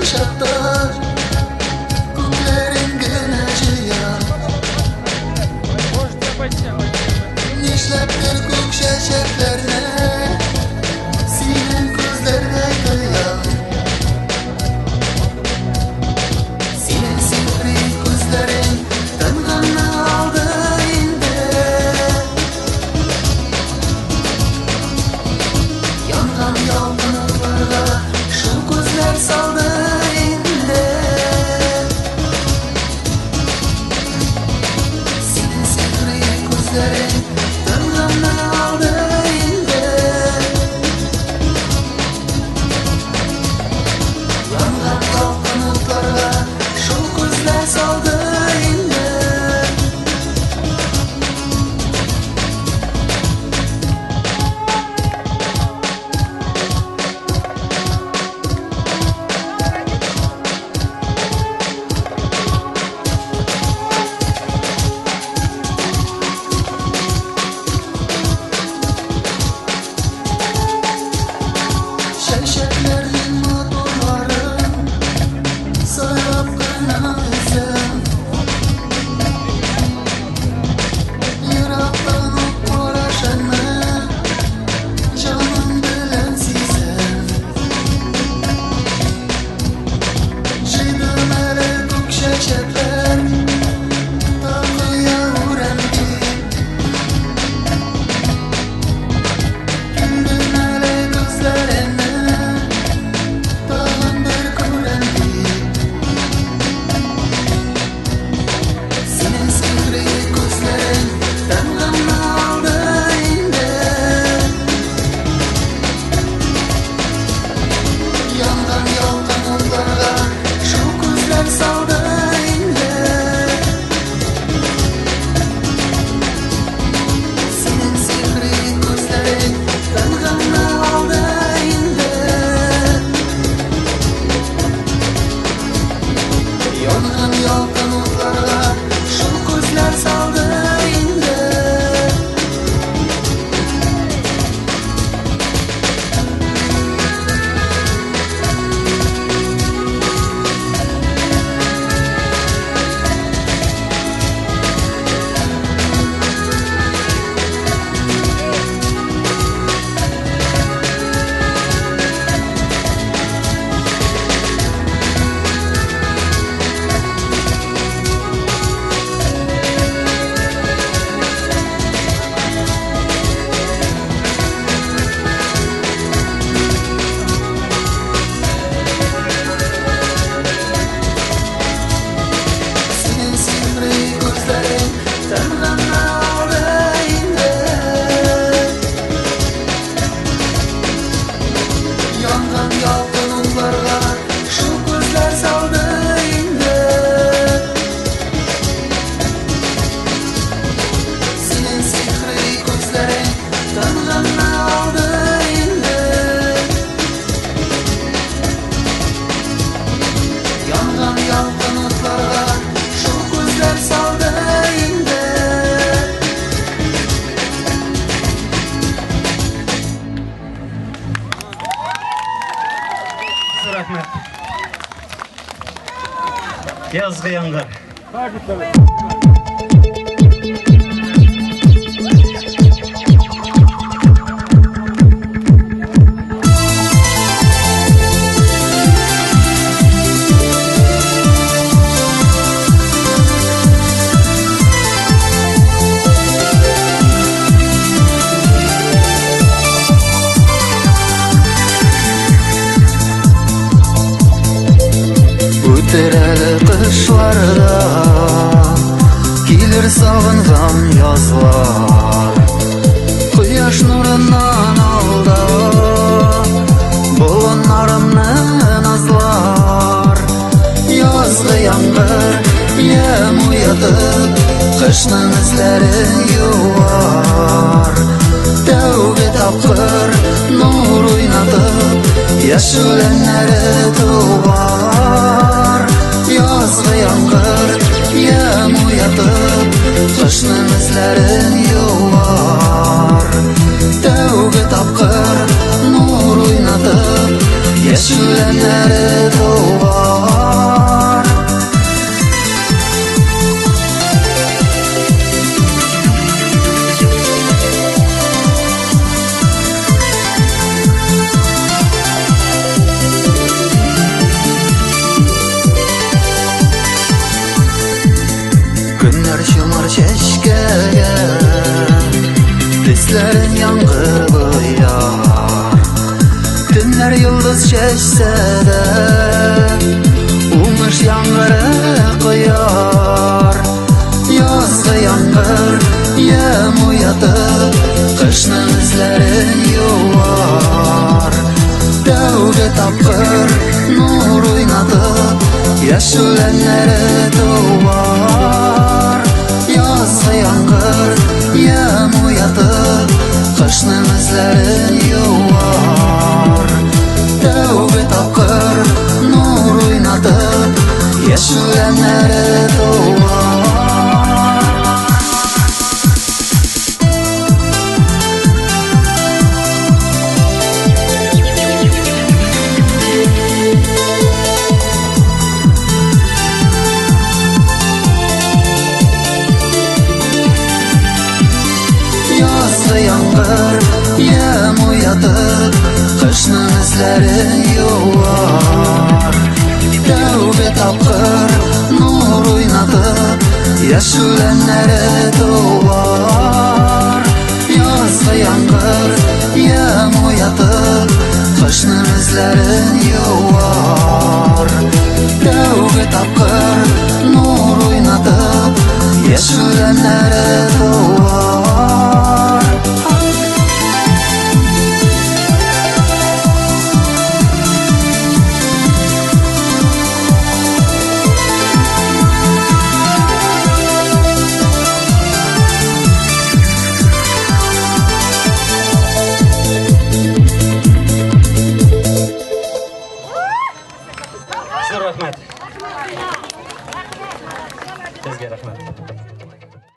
şapta Kullerin gönacıya Nişleptir kuk şeşeklerine Senin gözlerine kıya Senin sihri gözlerin Tınğını aldı indi Yangan yalgınlıklarga Şu gözler saldı indi Senin sihri gözlerin Tınğını aldı indi Yangan yalgınlıklarga Şu gözler saldı indi Şeşeklerin motorları Sayıp kına izem Yıraktan uğraşanı Canım bilen sizem Şidümeli kuk şeşekler Takıya uğrenki Gündümeli gözlerini Dağın bir kurenki Senin sihri gözlerin Tınğını aldı indi Yangan yalgınlıklarga Şu gözler saldı indi Senin sihri gözlerin Tınğını aldı indi Yangan yalgınlıklarga Şu gözler saldı indi Senin sihri gözlerin Tınğını aldı indi Yangan yalgınlıklarga Şu gözler saldı indi Senin sihri gözlerin Tınğını aldı indi Yangan yalgınlıklarga Şu gözler saldı indi Rahmet. Yazgı yangar. Ötereli kışlarda Gelir sağıngan yazlar Quyosh nurundan alda Bulanlarımni nazlar Yazgı yağmur yem uyatıp Kışның izlerin yuvar Tövbe tapkır nur oynatıp Yaşölenleri tuvar Yazgı yağmur yem uyatıp Kışның izlerin yuvar Tövbe tapkır nur oynatıp Yaşölenleri tuvar hislerin yangır boyar. Günler yıldız çeşse de umuş yangırı koyar. Yazgı yangır yem uyatıp kışның izlerin yuvar. Tövbe tapkır nur oynatıp yaşölenleri doğar. Yazgı yangır yem uyatıp kışның izlerin yuvar. Tövbe tapkır nur oynatıp yaşölenleri doğar. Yazgı yangır yem uyatıp kışның izlerin yuvar. Tövbe tapkır nur oynatıp yaşölenleri doğar. Yazgı yangır yem uyatıp kışның izlerin yuvar. Tövbe tapkır nur oynatıp yaşölenleri doğar. Size rahmet. Sizge rahmet.